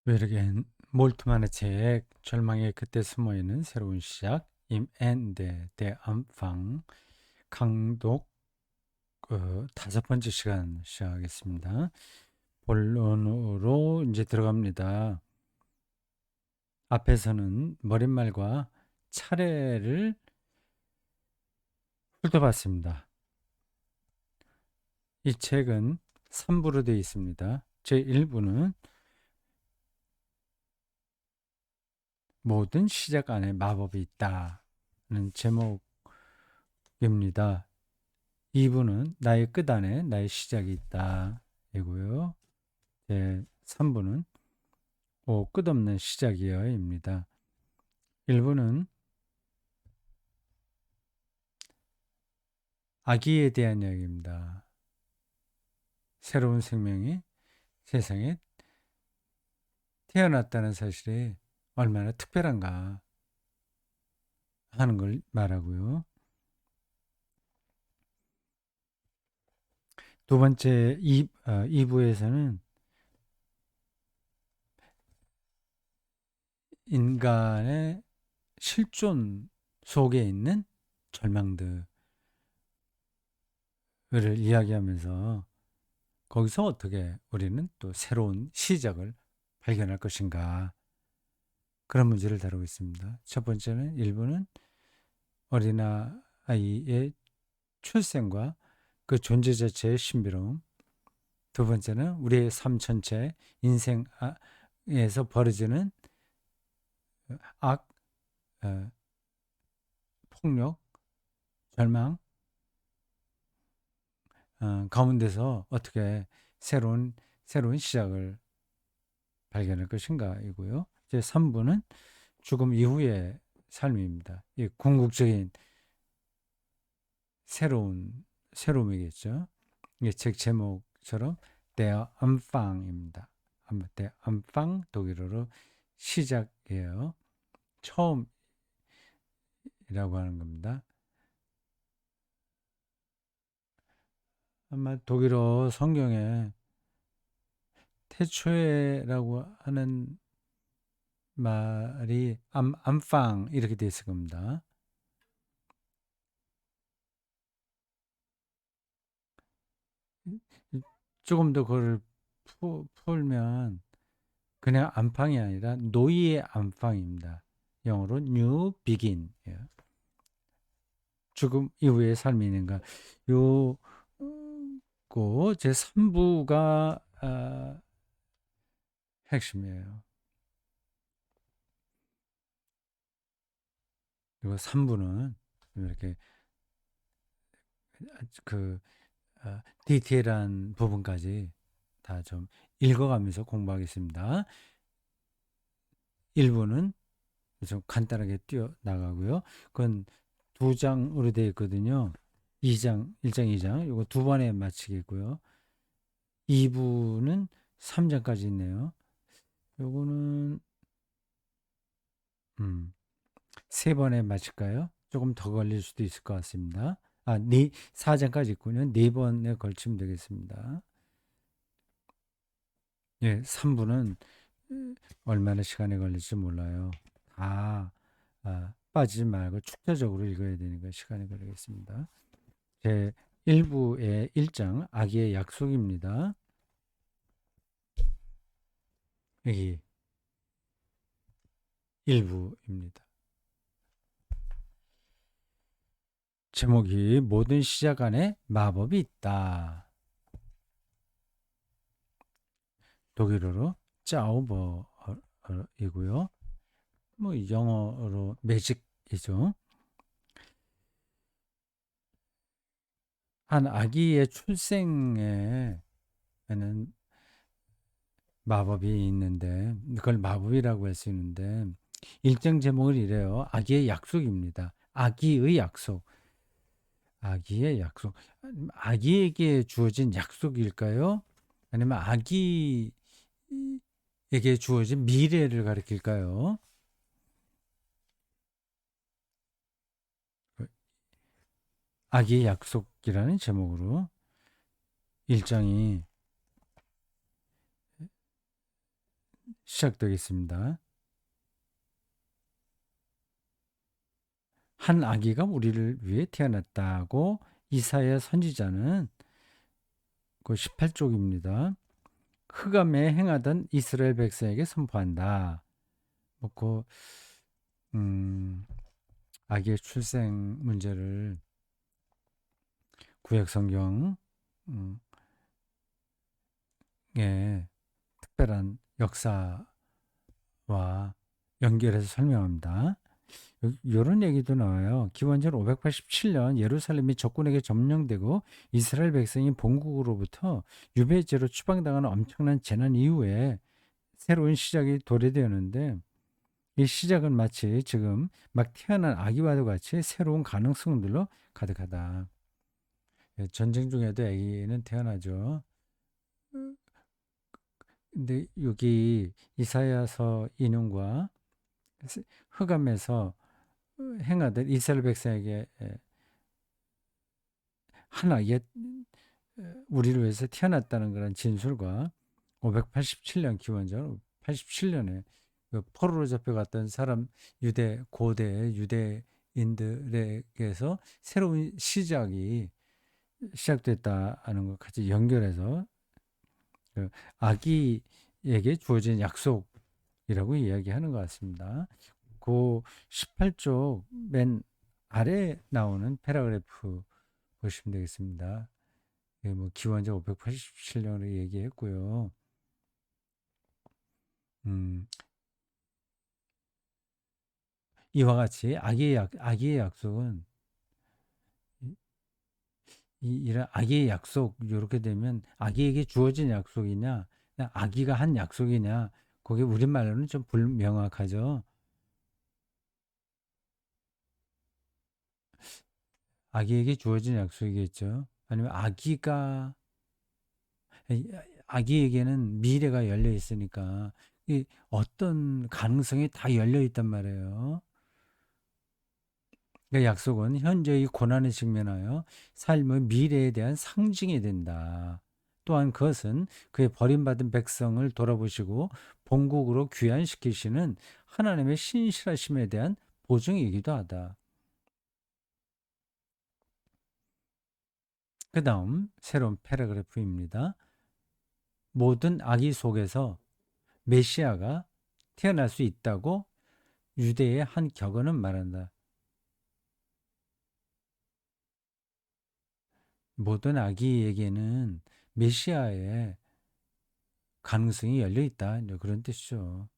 외르겐 몰트만의 책 절망의 끝에 숨어있는 새로운 시작 임 앤데 대 안방 강독 다섯 번째 시간 시작하겠습니다. 본론으로 이제 들어갑니다. 앞에서는 머릿말과 차례를 훑어봤습니다. 이 책은 3부로 되어 있습니다. 제1부는 모든 시작 안에 마법이 있다는 제목입니다. 2부는 나의 끝 안에 나의 시작이 있다 이고요. 3부는 끝없는 시작이여 입니다. 1부는 아기에 대한 이야기입니다. 새로운 생명이 세상에 태어났다는 사실이 얼마나 특별한가 하는 걸 말하고요. 두 번째 2부에서는 인간의 실존 속에 있는 절망들을 이야기하면서 거기서 어떻게 우리는 또 새로운 시작을 발견할 것인가 그런 문제를 다루고 있습니다. 첫 번째는 일부는 어린아이의 출생과 그 존재 자체의 신비로움. 두 번째는 우리의 삶 전체 인생에서 벌어지는 악, 어, 폭력, 절망 가운데서 어떻게 새로운 시작을 발견할 것인가이고요. 제 3부는 죽음 이후의 삶입니다. 이 궁극적인 새로움이겠죠. 이게 책 제목처럼 Der Anfang입니다. Der Anfang 독일어로 시작이에요. 처음이라고 하는 겁니다. 아마 독일어 성경에 태초에라고 하는 말이 안방 이렇게 되어 있을 겁니다. 조금 더 그걸 풀면 그냥 안방이 아니라 노이의 안방입니다. 영어로 new begin. 죽음 이후의 삶이 있는가. 요거 제 3부가 핵심이에요. 그리고 3부는 이렇게 그 디테일한 부분까지 다 좀 읽어가면서 공부하겠습니다. 1부는 좀 간단하게 뛰어나가고요. 그건 2장으로 되어 있거든요. 2장, 1장, 2장. 이거 두 번에 마치겠고요. 2부는 3장까지 있네요. 요거는 세 번에 마칠까요? 조금 더 걸릴 수도 있을 것 같습니다. 4장까지 있군요. 네 번에 걸치면 되겠습니다. 예, 3부는 얼마나 시간이 걸릴지 몰라요. 빠지지 말고 축자적으로 읽어야 되니까 시간이 걸리겠습니다. 제 1부의 1장 아기의 약속입니다. 여기 1부입니다. 제목이 모든 시작 안에 마법이 있다. 독일어로 짜우버이고요. 뭐 영어로 매직이죠. 한 아기의 출생에는 마법이 있는데 그걸 마법이라고 할 수 있는데 일정 제목을 이래요. 아기의 약속입니다. 아기의 약속. 아기의 약속. 아기에게 주어진 약속일까요? 아니면 아기에게 주어진 미래를 가리킬까요? 아기의 약속이라는 제목으로 일장이 시작되겠습니다. 한 아기가 우리를 위해 태어났다고 이사야 선지자는 그 18쪽입니다. 흑암에 행하던 이스라엘 백성에게 선포한다. 그 아기의 출생 문제를 구약 성경 의 특별한 역사와 연결해서 설명합니다. 이런 얘기도 나와요. 기원전 587년 예루살렘이 적군에게 점령되고 이스라엘 백성이 본국으로부터 유배지로 추방당하는 엄청난 재난 이후에 새로운 시작이 도래되었는데, 이 시작은 마치 지금 막 태어난 아기와도 같이 새로운 가능성들로 가득하다. 전쟁 중에도 아기는 태어나죠. 근데 여기 이사야서 인용과 흑암에서 행하던 이스라엘 백성에게 하나 옛 우리를 위해서 태어났다는 그런 진술과 587년 기원전 87년에 그 포로로 잡혀갔던 사람 고대 유대인들에게서 새로운 시작이 시작됐다는 것 같이 연결해서 그 아기에게 주어진 약속이라고 이야기하는 것 같습니다. 그 18쪽 맨 아래 나오는 패러그래프 보시면 되겠습니다. 뭐 기원전 587년으로 얘기했고요. 이와 같이 아기의 약속은 이런 아기의 약속 이렇게 되면 아기에게 주어진 약속이냐, 그냥 아기가 한 약속이냐, 그게 우리말로는 좀 불명확하죠. 아기에게 주어진 약속이겠죠. 아니면 아기에게는 미래가 열려 있으니까 이 어떤 가능성이 다 열려 있단 말이에요. 그 약속은 현재의 고난에 직면하여 삶의 미래에 대한 상징이 된다. 또한 그것은 그의 버림받은 백성을 돌아보시고 본국으로 귀환시키시는 하나님의 신실하심에 대한 보증이기도 하다. 그 다음 새로운 패러그래프입니다. 모든 악의 속에서 메시아가 태어날 수 있다고 유대의 한 격언은 말한다. 모든 아기에게는 메시아의 가능성이 열려 있다. 그런 뜻이죠.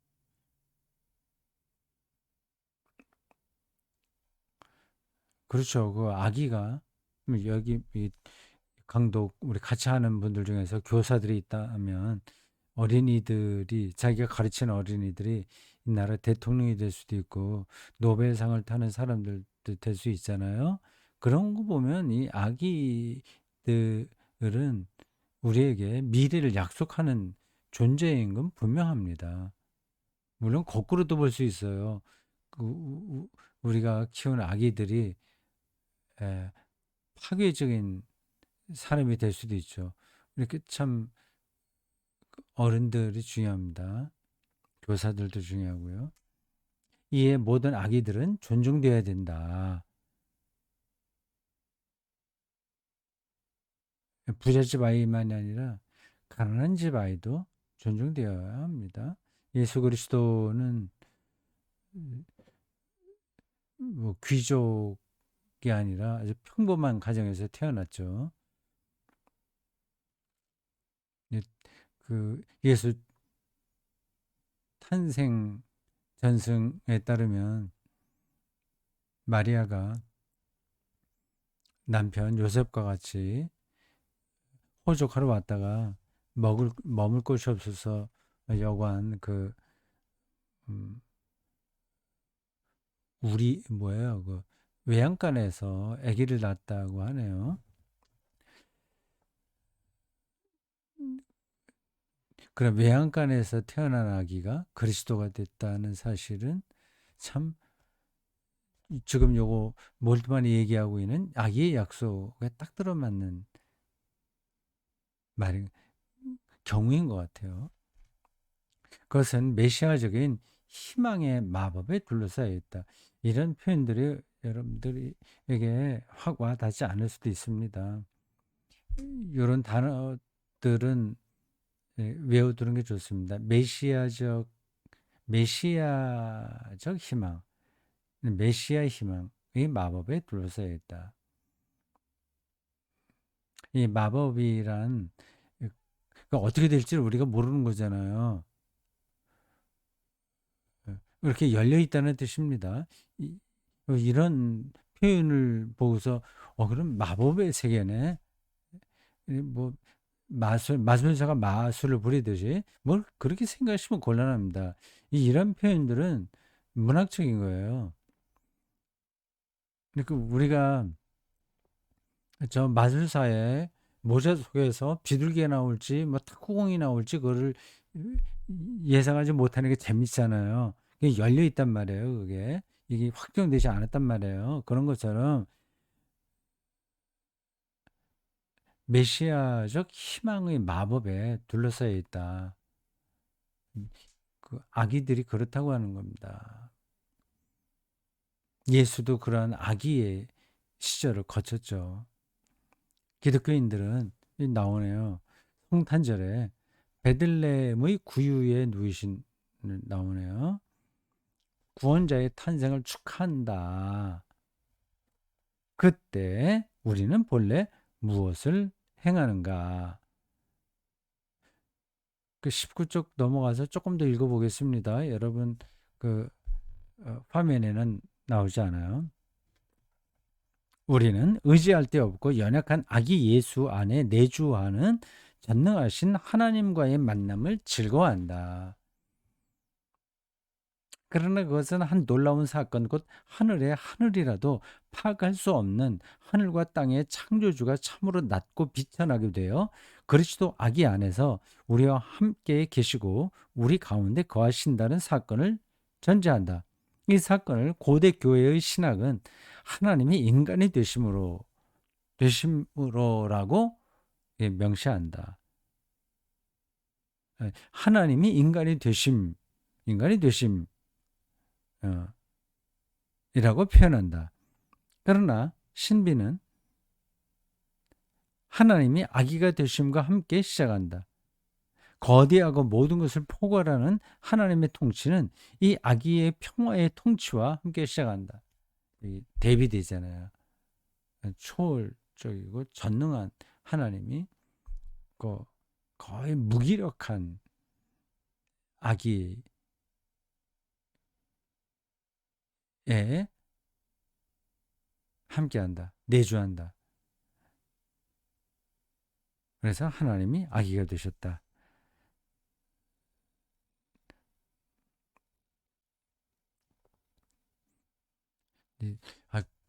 그렇죠. 그 아기가 여기 이 강독 우리 같이 하는 분들 중에서 교사들이 있다면 어린이들이 자기가 가르치는 어린이들이 이 나라 대통령이 될 수도 있고 노벨상을 타는 사람들도 될 수 있잖아요. 그런 거 보면 이 아기들은 우리에게 미래를 약속하는 존재인 건 분명합니다. 물론 거꾸로도 볼 수 있어요. 우리가 키우는 아기들이 에, 파괴적인 사람이 될 수도 있죠. 이렇게 참 어른들이 중요합니다. 교사들도 중요하고요. 이에 모든 아기들은 존중되어야 된다. 부잣집 아이만이 아니라 가난한 집 아이도 존중되어야 합니다. 예수 그리스도는 뭐 귀족이 아니라 아주 평범한 가정에서 태어났죠. 그 예수 탄생 전승에 따르면 마리아가 남편 요셉과 같이 호적하러 왔다가 머물 곳이 없어서 여관 음, 우리 뭐예요? 그 외양간에서 아기를 낳았다고 하네요. 그럼 외양간에서 태어난 아기가 그리스도가 됐다는 사실은 참 지금 요거 몰트만이 얘기하고 있는 아기의 약속에 딱 들어맞는 말 경우인 것 같아요. 그것은 메시아적인 희망의 마법에 둘러싸여 있다. 이런 표현들이 여러분들에게 확 와닿지 않을 수도 있습니다. 이런 단어들은 외워두는 게 좋습니다. 메시아적 희망, 메시아의 희망의 마법에 둘러싸여 있다. 이 마법이란 어떻게 될지 우리가 모르는 거잖아요. 이렇게 열려 있다는 뜻입니다. 이런 표현을 보고서 그럼 마법의 세계네. 뭐 마술사가 마술을 부리듯이 뭘 그렇게 생각하시면 곤란합니다. 이런 표현들은 문학적인 거예요. 그러니까 우리가 저 마술사의 모자 속에서 비둘기가 나올지 뭐 탁구공이 나올지 그거를 예상하지 못하는 게 재밌잖아요. 그게 열려 있단 말이에요. 그게 이게 확정되지 않았단 말이에요. 그런 것처럼 메시아적 희망의 마법에 둘러싸여 있다. 그 아기들이 그렇다고 하는 겁니다. 예수도 그러한 아기의 시절을 거쳤죠. 기독교인들은 나오네요. 성탄절에 베들레헴의 구유에 누이신 나오네요. 구원자의 탄생을 축하한다. 그때 우리는 본래 무엇을 행하는가? 그 19쪽 넘어가서 조금 더 읽어보겠습니다. 여러분 그 화면에는 나오지 않아요. 우리는 의지할 데 없고 연약한 아기 예수 안에 내주하는 전능하신 하나님과의 만남을 즐거워한다. 그러나 그것은 한 놀라운 사건, 곧 하늘의 하늘이라도 파악할 수 없는 하늘과 땅의 창조주가 참으로 낮고 비천하게 되어 그리스도 아기 안에서 우리와 함께 계시고 우리 가운데 거하신다는 사건을 전제한다. 이 사건을 고대 교회의 신학은 하나님이 인간이 되심으로라고 명시한다. 하나님이 인간이 되심, 어, 이라고 표현한다. 그러나 신비는 하나님이 아기가 되심과 함께 시작한다. 거대하고 모든 것을 포괄하는 하나님의 통치는 이 아기의 평화의 통치와 함께 시작한다. 대비되잖아요. 초월적이고 전능한 하나님이 거의 무기력한 아기에 함께한다. 내주한다. 그래서 하나님이 아기가 되셨다.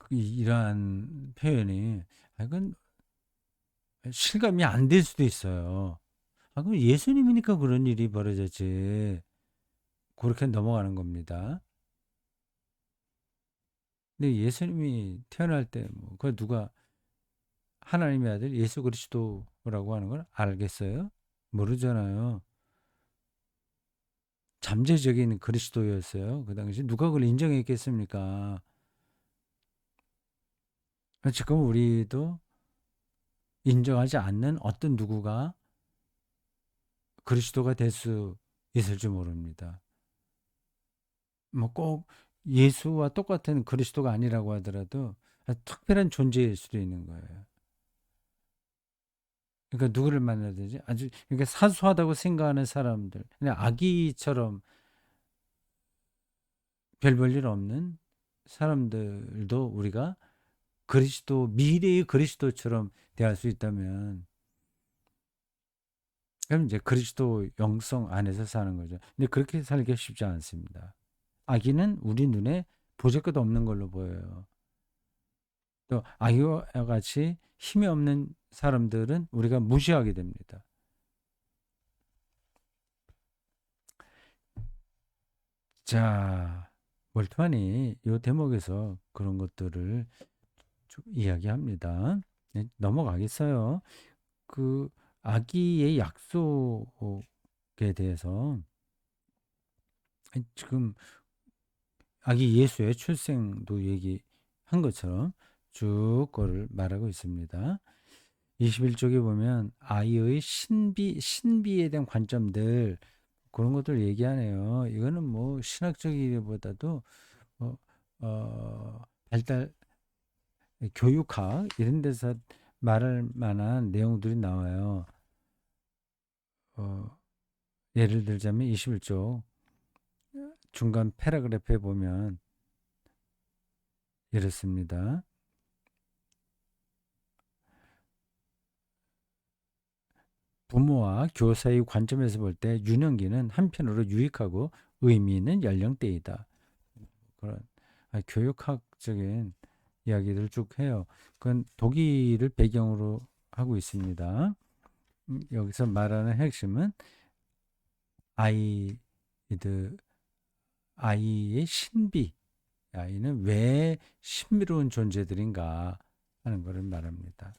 이러한 표현이 이건 실감이 안 될 수도 있어요. 그럼 예수님이니까 그런 일이 벌어졌지. 그렇게 넘어가는 겁니다. 근데 예수님이 태어날 때, 그 누가 하나님의 아들 예수 그리스도라고 하는 걸 알겠어요? 모르잖아요. 잠재적인 그리스도였어요. 그 당시 누가 그걸 인정했겠습니까? 지금 우리도 인정하지 않는 어떤 누구가 그리스도가 될 수 있을지 모릅니다. 꼭 예수와 똑같은 그리스도가 아니라고 하더라도 특별한 존재일 수도 있는 거예요. 그러니까 누구를 만나든지 아주 그러니까 사소하다고 생각하는 사람들, 그냥 아기처럼 별 볼 일 없는 사람들도 우리가 미래의 그리스도처럼 대할 수 있다면, 그럼 이제 그리스도 영성 안에서 사는 거죠. 근데 그렇게 살기 쉽지 않습니다. 아기는 우리 눈에 보잘것 없는 걸로 보여요. 또 아기와 같이 힘이 없는 사람들은 우리가 무시하게 됩니다. 자, 몰트만이 이 대목에서 그런 것들을 쭉 이야기합니다. 네, 넘어가겠어요. 그 아기의 약속에 대해서 지금 아기 예수의 출생도 얘기한 것처럼 쭉 그걸 말하고 있습니다. 21쪽에 보면 아이의 신비에 대한 관점들 그런 것들 얘기하네요. 이거는 뭐 신학적이기보다도 어, 발달 교육학 이런 데서 말할 만한 내용들이 나와요. 어, 예를 들자면 21쪽 중간 패러그래프에 보면 이렇습니다. 부모와 교사의 관점에서 볼 때 유년기는 한편으로 유익하고 의미 있는 연령대이다. 그런 교육학적인 이야기를 쭉 해요. 그건 독일을 배경으로 하고 있습니다. 여기서 말하는 핵심은 아이들, 아이의 신비, 아이는 왜 신비로운 존재들인가 하는 것을 말합니다.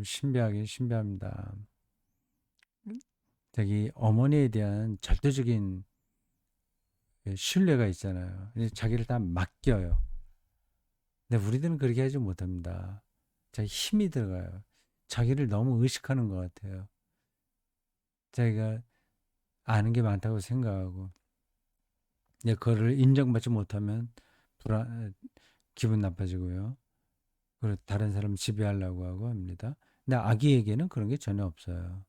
신비하긴 신비합니다. 자기 어머니에 대한 절대적인 신뢰가 있잖아요. 자기를 다 맡겨요. 근데 우리들은 그렇게 하지 못합니다. 자기 힘이 들어가요. 자기를 너무 의식하는 것 같아요. 자기가 아는 게 많다고 생각하고, 그거를 인정받지 못하면 기분 나빠지고요. 그리고 다른 사람 지배하려고 하고 합니다. 근데 아기에게는 그런 게 전혀 없어요.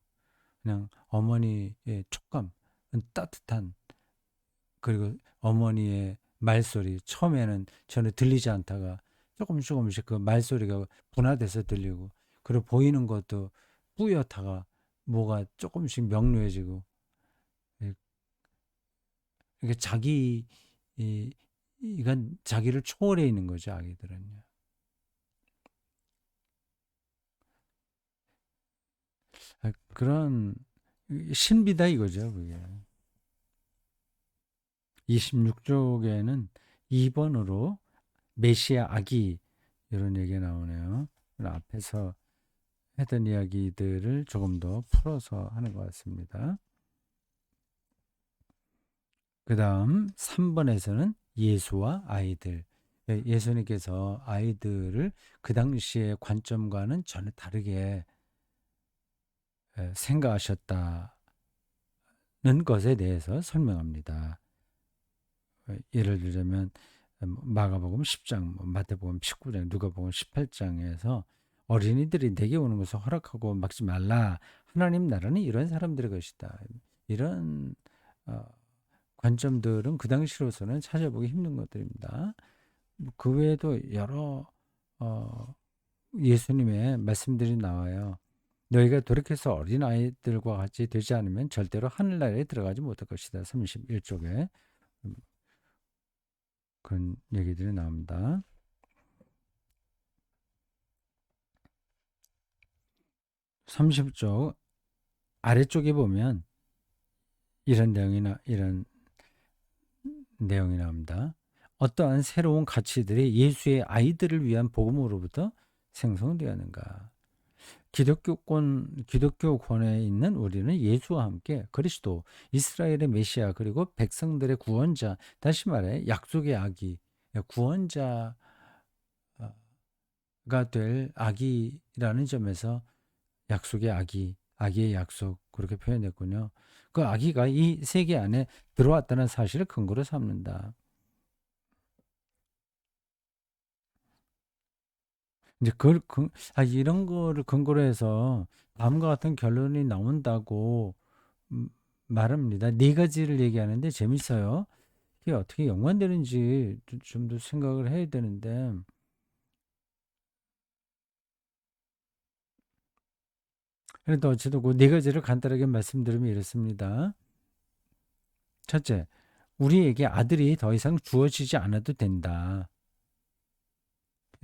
그냥 어머니의 촉감, 따뜻한, 그리고 어머니의 말소리, 처음에는 전혀 들리지 않다가 조금씩 그 말소리가 분화돼서 들리고, 그리고 보이는 것도 뿌옇다가 뭐가 조금씩 명료해지고, 예, 이게 이건 자기를 초월해 있는 거죠, 아기들은요. 그런 신비다 이거죠, 그게. 26쪽에는 2번으로 메시아 아기 이런 얘기가 나오네요. 앞에서 했던 이야기들을 조금 더 풀어서 하는 것 같습니다. 그 다음 3번에서는 예수와 아이들. 예수님께서 아이들을 그 당시의 관점과는 전혀 다르게 생각하셨다는 것에 대해서 설명합니다. 예를 들자면 마가복음 10장, 마태복음 19장, 누가복음 18장에서 어린이들이 내게 오는 것을 허락하고 막지 말라. 하나님 나라는 이런 사람들의 것이다. 이런 관점들은 그 당시로서는 찾아보기 힘든 것들입니다. 그 외에도 여러 예수님의 말씀들이 나와요. 너희가 돌이켜서 어린아이들과 같이 되지 않으면 절대로 하늘나라에 들어가지 못할 것이다. 31쪽에 그런 얘기들이 나옵니다. 30쪽 아래쪽에 보면 이런 내용이 나옵니다. 어떠한 새로운 가치들이 예수의 아이들을 위한 복음으로부터 생성되었는가? 기독교권에 있는 우리는 예수와 함께 그리스도, 이스라엘의 메시아, 그리고 백성들의 구원자, 다시 말해 약속의 아기, 구원자가 될 아기라는 점에서 약속의 아기, 아기의 약속 그렇게 표현했군요. 그 아기가 이 세계 안에 들어왔다는 사실을 근거로 삼는다. 이제 이런 거를 근거로 해서 다음과 같은 결론이 나온다고 음, 말합니다. 네 가지를 얘기하는데 재밌어요. 이게 어떻게 연관되는지 좀 더 생각을 해야 되는데, 그래도 어쨌든 그 네 가지를 간단하게 말씀드리면 이렇습니다. 첫째, 우리에게 아들이 더 이상 주어지지 않아도 된다.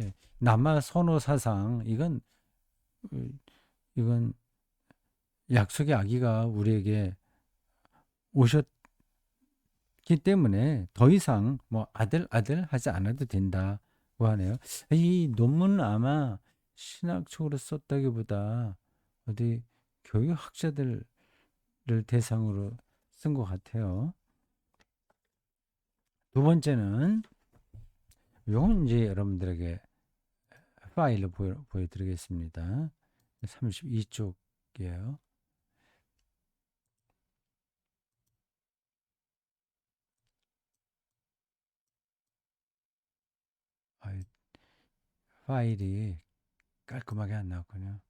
예, 남아 선호 사상 이건 약속의 아기가 우리에게 오셨기 때문에 더 이상 뭐 아들 하지 않아도 된다고 하네요. 이 논문은 아마 신학적으로 썼다기보다 어디 교육학자들을 대상으로 쓴 것 같아요. 두 번째는 요건 이제 여러분들에게 파일로 보여드리겠습니다. 32쪽이에요. 파일이 깔끔하게 안 나왔군요.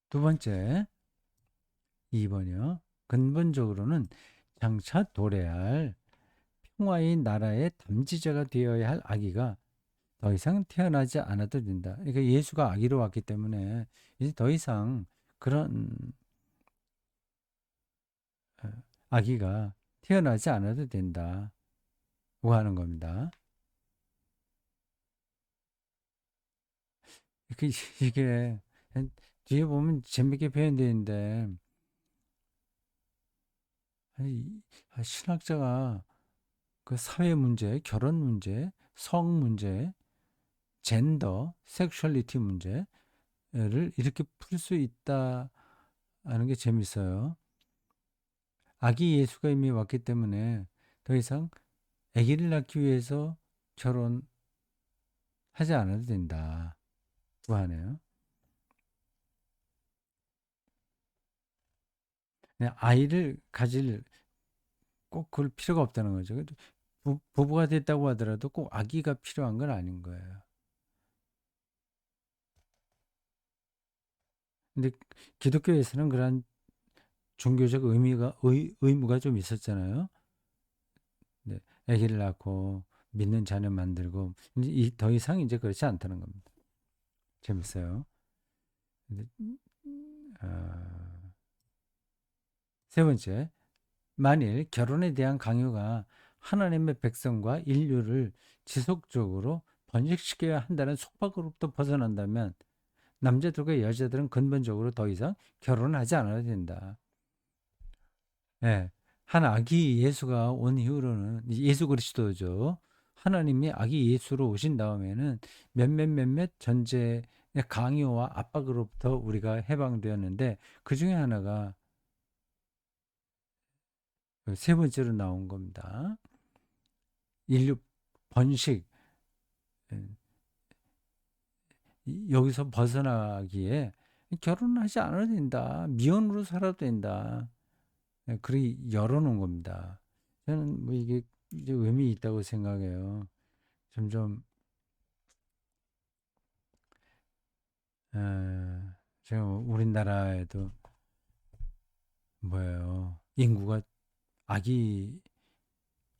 두 번째, 2번이요. 근본적으로는 장차 도래할 평화의 나라의 담지자가 되어야 할 아기가 더 이상 태어나지 않아도 된다. 그러니까 예수가 아기로 왔기 때문에 이제 더 이상 그런 어, 아기가 태어나지 않아도 된다고 하는 겁니다. 이게 뒤에 보면 재밌게 표현되어 있는데 신학자가 그 사회 문제, 결혼 문제, 성 문제, 젠더, 섹슈얼리티 문제를 이렇게 풀 수 있다 하는 게 재밌어요. 아기 예수가 이미 왔기 때문에 더 이상 아기를 낳기 위해서 결혼하지 않아도 된다고 하네요. 아이를 가질 꼭 그럴 필요가 없다는 거죠. 부부가 됐다고 하더라도 꼭 아기가 필요한 건 아닌 거예요. 근데 기독교에서는 그런 종교적 의무가 좀 있었잖아요. 네, 아기를 낳고 믿는 자녀 만들고 이제 더 이상 이제 그렇지 않다는 겁니다. 재밌어요. 근데, 어, 세 번째, 만일 결혼에 대한 강요가 하나님의 백성과 인류를 지속적으로 번식시켜야 한다는 속박으로부터 벗어난다면 남자들과 여자들은 근본적으로 더 이상 결혼하지 않아야 된다. 예. 한 아기 예수가 온 이후로는 예수 그리스도죠. 하나님이 아기 예수로 오신 다음에는 몇몇 전제의 강요와 압박으로부터 우리가 해방되었는데 그 중에 하나가 세 번째로 나온 겁니다. 인류 번식. 예. 여기서 벗어나기에 결혼하지 않아도 된다. 미혼으로 살아도 된다. 그리 열어놓은 겁니다. 저는 뭐 이게 이제 의미 있다고 생각해요. 점점 지금 우리나라에도 뭐예요? 인구가 아기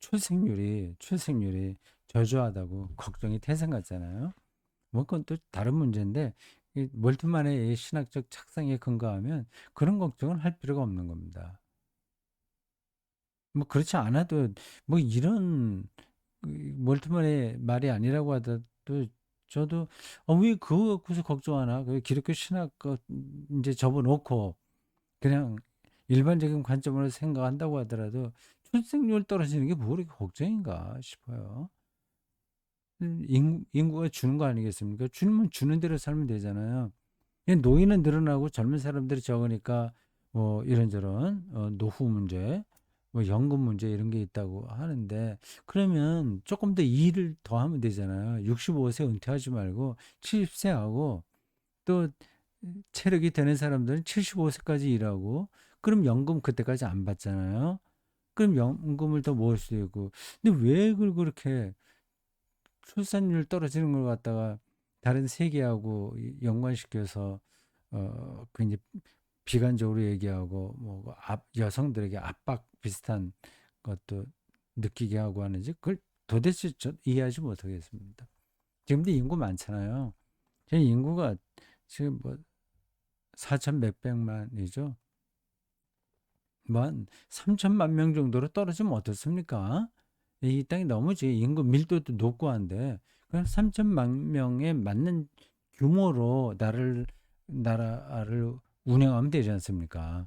출생률이 저조하다고 걱정이 태생 같잖아요. 뭐 그건 또 다른 문제인데 이 멀티만의 신학적 착상에 근거하면 그런 걱정을 할 필요가 없는 겁니다. 뭐 그렇지 않아도 뭐 이런 멀티만의 말이 아니라고 하더라도 저도 왜 그거 갖고서 걱정하나? 그 기독교 신학 이제 접어놓고 그냥 일반적인 관점으로 생각한다고 하더라도 출생률 떨어지는 게 뭐 그렇게 걱정인가 싶어요. 인구가 주는 거 아니겠습니까? 주면 주는 대로 살면 되잖아요. 노인은 늘어나고 젊은 사람들이 적으니까 뭐 이런저런 노후 문제, 뭐 연금 문제 이런 게 있다고 하는데 그러면 조금 더 일을 더 하면 되잖아요. 65세 은퇴하지 말고 70세 하고 또 체력이 되는 사람들은 75세까지 일하고 그럼 연금 그때까지 안 받잖아요. 그럼 연금을 더 모을 수 있고. 근데 왜 그걸 그렇게 출산율 떨어지는 걸 갖다가 다른 세계하고 연관시켜서 그 이제 비관적으로 얘기하고 뭐 여성들에게 압박 비슷한 것도 느끼게 하고 하는지 그걸 도대체 이해하지 못하겠습니다. 지금도 인구 많잖아요. 제 인구가 지금 뭐 4천 몇백만이죠. 뭐 한 3천만 명 정도로 떨어지면 어떻습니까? 이 땅이 너무 지 인구 밀도도 높고 한데 그냥 3천만 명에 맞는 규모로 나라를 운영하면 되지 않습니까?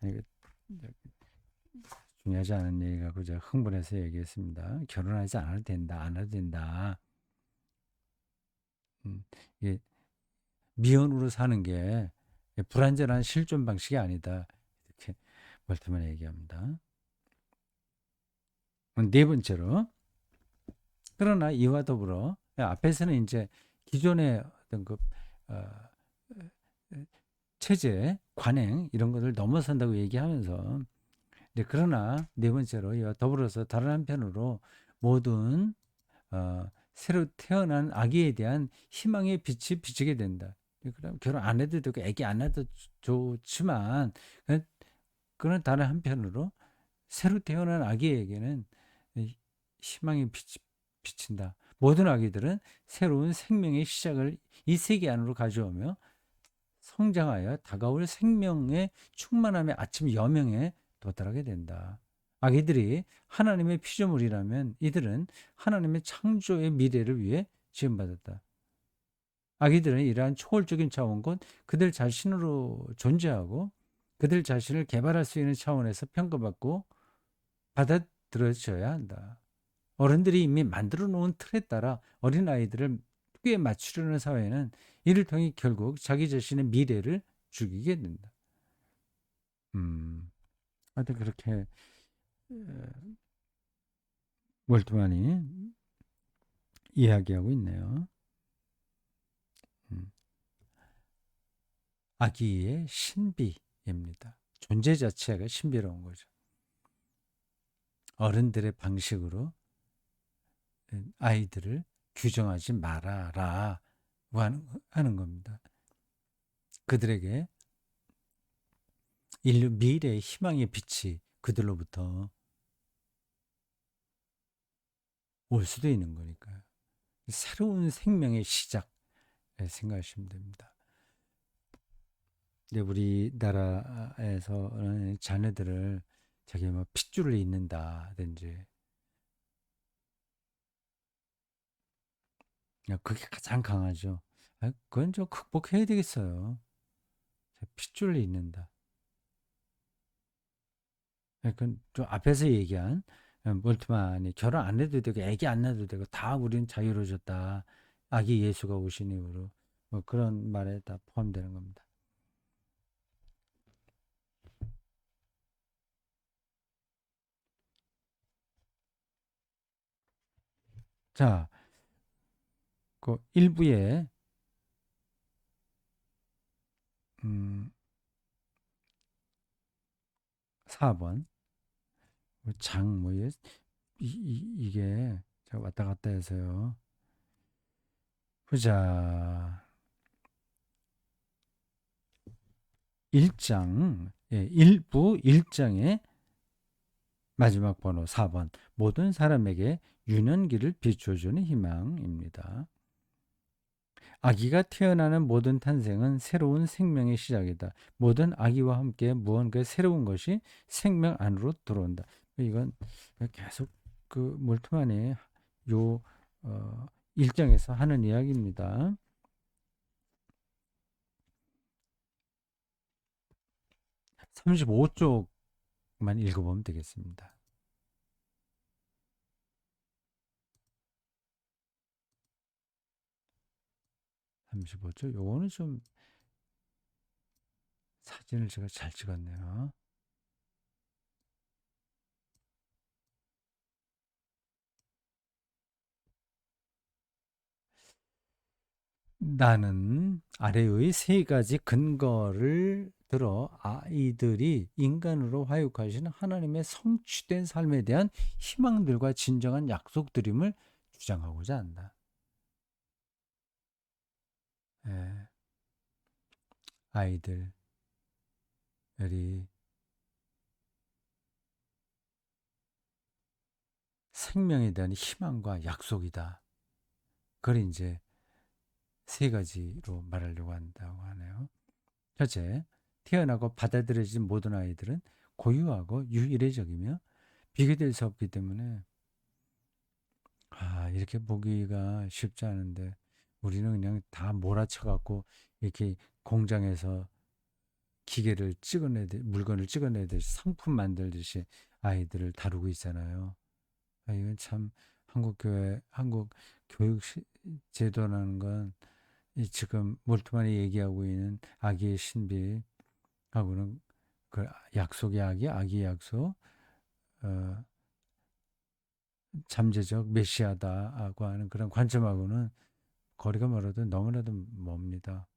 아니, 중요하지 않은 얘기 갖고 제가 흥분해서 얘기했습니다. 결혼하지 않아도 된다, 안 해도 된다. 이게 미혼으로 사는 게 불완전한 실존 방식이 아니다. 이렇게 월트만이 얘기합니다. 네 번째로, 그러나 이와 더불어 앞에서는 이제 기존의 어떤 그 어, 체제, 관행 이런 것을 넘어선다고 얘기하면서, 네, 그러나 네 번째로 이와 더불어서 다른 한편으로 모든 새로 태어난 아기에 대한 희망의 빛이 비치게 된다. 그럼 결혼 안 해도 되고 아기 안 해도 좋지만, 그런 다른 한편으로 새로 태어난 아기에게는 희망의 빛이 비친다. 모든 아기들은 새로운 생명의 시작을 이 세계 안으로 가져오며 성장하여 다가올 생명의 충만함의 아침 여명에 도달하게 된다. 아기들이 하나님의 피조물이라면 이들은 하나님의 창조의 미래를 위해 지음받았다. 아기들은 이러한 초월적인 차원 곧 그들 자신으로 존재하고 그들 자신을 개발할 수 있는 차원에서 평가받고 받아들여져야 한다. 어른들이 이미 만들어 놓은 틀에 따라 어린아이들을 꽤 맞추려는 사회는 이를 통해 결국 자기 자신의 미래를 죽이게 된다. 하여튼 그렇게 월트만이 이야기하고 있네요. 음, 아기의 신비입니다. 존재 자체가 신비로운 거죠. 어른들의 방식으로 아이들을 규정하지 말아라 하는 겁니다. 그들에게 인류 미래의 희망의 빛이 그들로부터 올 수도 있는 거니까요. 새로운 생명의 시작 생각하시면 됩니다. 근데 우리나라에서는 자녀들을 자기 뭐 핏줄을 잇는다든지 그게 가장 강하죠. 그건 좀 극복해야 되겠어요. 핏줄을 잇는다. 그건 좀 앞에서 얘기한 몰트만이 결혼 안 해도 되고 아기 안 낳아도 되고 다 우리는 자유로워졌다. 아기 예수가 오신 이후로 뭐 그런 말에 다 포함되는 겁니다. 자, 그 일부에 음, 4번 이게 제가 왔다 갔다 해서요. 보자. 1장, 예, 1부 1장의 마지막 번호 4번. 모든 사람에게 유년기를 비춰주는 희망입니다. 아기가 태어나는 모든 탄생은 새로운 생명의 시작이다. 모든 아기와 함께 무언가 새로운 것이 생명 안으로 들어온다. 이건 계속 그 몰트만이 요 1장에서 하는 이야기입니다. 35쪽만 읽어보면 되겠습니다. 35쪽. 요거는 좀 사진을 제가 잘 찍었네요. 나는 아래의 세 가지 근거를 들어 아이들이 인간으로 화육하시는 하나님의 성취된 삶에 대한 희망들과 진정한 약속드림을 주장하고자 한다. 예, 아이들이 생명에 대한 희망과 약속이다. 그걸 이제 세 가지로 말하려고 한다고 하네요. 첫째, 태어나고 받아들여진 모든 아이들은 고유하고 유일해적이며 비교될 수 없기 때문에 이렇게 보기가 쉽지 않은데 우리는 그냥 다 몰아쳐 갖고 이렇게 공장에서 기계를 물건을 찍어내듯이 상품 만들듯이 아이들을 다루고 있잖아요. 이건 참 한국 교육 제도라는 건 이 지금 몰트만이 얘기하고 있는 아기의 신비하고는 그 약속의 악이 약속, 어, 잠재적 메시아다고 하는 그런 관점하고는 거리가 멀어도 너무나도 멉니다.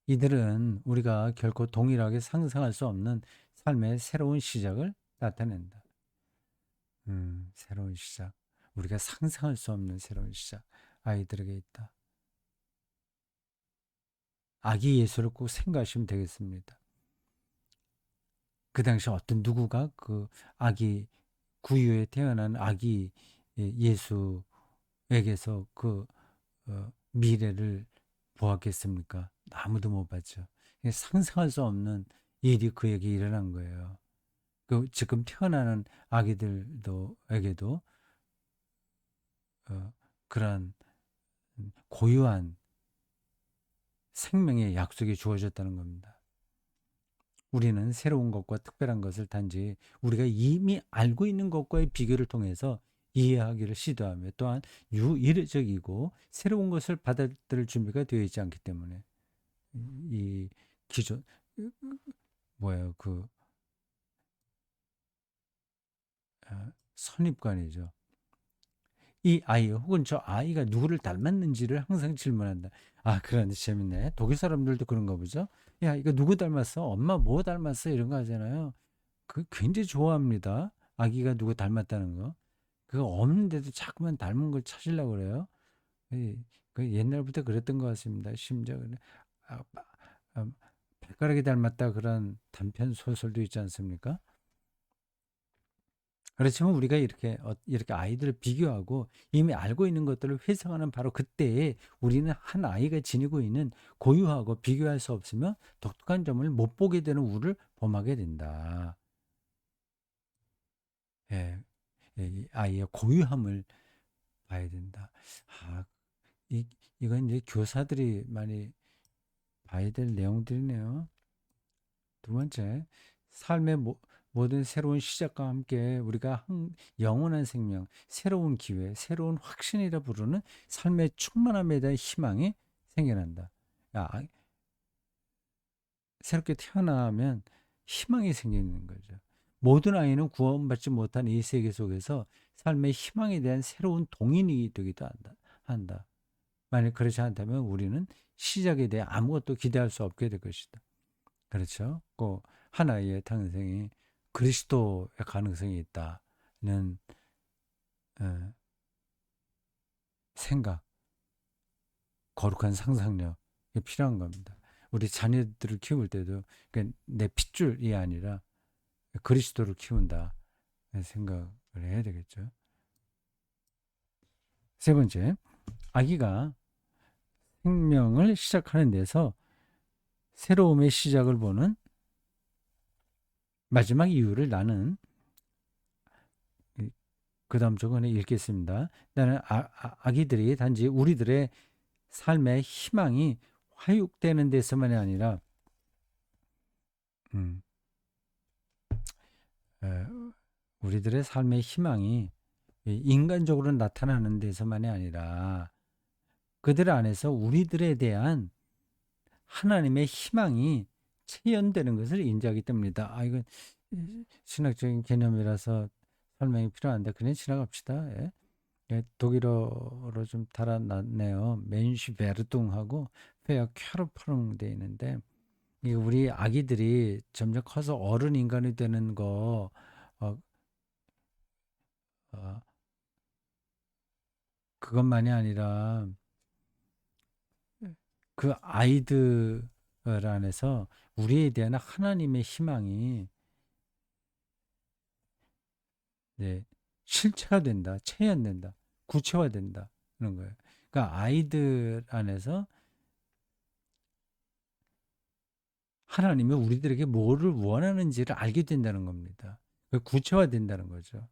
이들은 우리가 결코 동일하게 상상할 수 없는 삶의 새로운 시작을 나타낸다. 새로운 시작. 우리가 상상할 수 없는 새로운 시작. 아이들에게 있다. 아기 예수를 꼭 생각하시면 되겠습니다. 그 당시 어떤 누구가 그 아기 구유에 태어난 아기 예수에게서 그 미래를 보았겠습니까? 아무도 못 봤죠. 상상할 수 없는 일이 그에게 일어난 거예요. 그 지금 태어나는 아기들도에게도 그러한 고유한 생명의 약속이 주어졌다는 겁니다. 우리는 새로운 것과 특별한 것을 단지 우리가 이미 알고 있는 것과의 비교를 통해서 이해하기를 시도하며 또한 유일적이고 새로운 것을 받아들일 준비가 되어 있지 않기 때문에 이 기존 뭐예요 그 선입관이죠. 이 아이 혹은 저 아이가 누구를 닮았는지를 항상 질문한다. 아, 그런데 재밌네. 독일 사람들도 그런가 보죠. 야, 이거 누구 닮았어? 엄마 뭐 닮았어? 이런 거 하잖아요. 그 굉장히 좋아합니다. 아기가 누구 닮았다는 거. 그거 없는데도 자꾸만 닮은 걸 찾으려고 그래요. 그 옛날부터 그랬던 것 같습니다. 심지어 아, 아, 발가락이 닮았다 그런 단편 소설도 있지 않습니까? 그렇지만 우리가 이렇게 아이들을 비교하고 이미 알고 있는 것들을 회상하는 바로 그때에 우리는 한 아이가 지니고 있는 고유하고 비교할 수 없으며 독특한 점을 못 보게 되는 우를 범하게 된다. 예, 이 아이의 고유함을 봐야 된다. 아, 이건 이제 교사들이 많이 봐야 될 내용들이네요. 두 번째, 삶의 모든 새로운 시작과 함께 우리가 영원한 생명, 새로운 기회, 새로운 확신이라 부르는 삶의 충만함에 대한 희망이 생겨난다. 야, 새롭게 태어나면 희망이 생기는 거죠. 모든 아이는 구원받지 못한 이 세계 속에서 삶의 희망에 대한 새로운 동인이 되기도 한다. 만약 그렇지 않다면 우리는 시작에 대해 아무것도 기대할 수 없게 될 것이다. 그렇죠? 꼭 하나의 탄생이 그리스도의 가능성이 있다는 어, 생각, 거룩한 상상력이 필요한 겁니다. 우리 자녀들을 키울 때도 그러니까 내 핏줄이 아니라 그리스도를 키운다 생각을 해야 되겠죠. 세 번째, 아기가 생명을 시작하는 데서 새로움의 시작을 보는 마지막 이유를 나는 그 다음 조건에 읽겠습니다. 나는 아기들이 단지 우리들의 삶의 희망이 화육되는 데서만이 아니라 음, 에, 우리들의 삶의 희망이 인간적으로 나타나는 데서만이 아니라 그들 안에서 우리들에 대한 하나님의 희망이 체현되는 것을 인지하기 때문이다. 아, 이건 신학적인 개념이라서 설명이 필요한데 그냥 지나갑시다. 예. 예, 독일어로 좀 달아놨네요. 멘슈베르둥하고 페어 캬르퍼릉 돼 있는데 이 우리 아기들이 점점 커서 어른 인간이 되는 거 어, 어, 그것만이 아니라 그 아이들 안에서 우리에 대한 하나님의 희망이 네, 실체가 된다, 체현된다, 구체화된다 그런 거예요. 그러니까 아이들 안에서 하나님이 우리들에게 뭐를 원하는지를 알게 된다는 겁니다. 구체화된다는 거죠.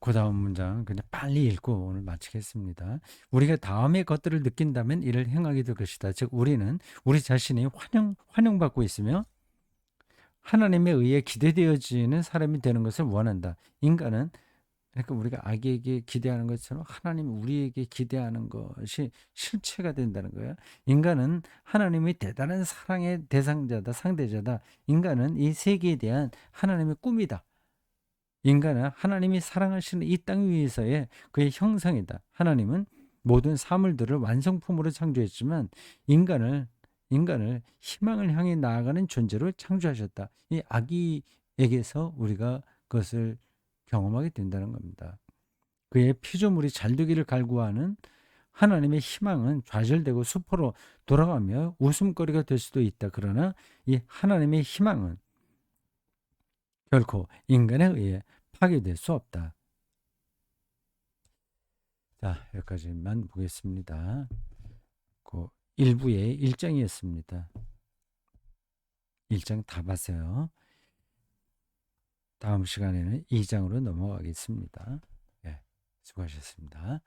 그 다음 문장 그냥 빨리 읽고 오늘 마치겠습니다. 우리가 다음의 것들을 느낀다면 이를 행하게 될 것이다. 즉 우리는 우리 자신이 환영받고 있으며 하나님에 의해 기대되어지는 사람이 되는 것을 원한다. 인간은 그러니까 우리가 아기에게 기대하는 것처럼 하나님이 우리에게 기대하는 것이 실체가 된다는 거예요. 인간은 하나님의 대단한 사랑의 대상자다, 상대자다. 인간은 이 세계에 대한 하나님의 꿈이다. 인간은 하나님이 사랑하시는 이 땅 위에서의 그의 형상이다. 하나님은 모든 사물들을 완성품으로 창조했지만 인간을 희망을 향해 나아가는 존재로 창조하셨다. 이 아기에게서 우리가 그것을 경험하게 된다는 겁니다. 그의 피조물이 잘 되기를 갈구하는 하나님의 희망은 좌절되고 수포로 돌아가며 웃음거리가 될 수도 있다. 그러나 이 하나님의 희망은 결코 인간에 의해 파괴될 수 없다. 자, 여기까지만 보겠습니다. 그 1부의 1장이었습니다. 1장 다 봤어요. 다음 시간에는 2장으로 넘어가겠습니다. 네, 수고하셨습니다.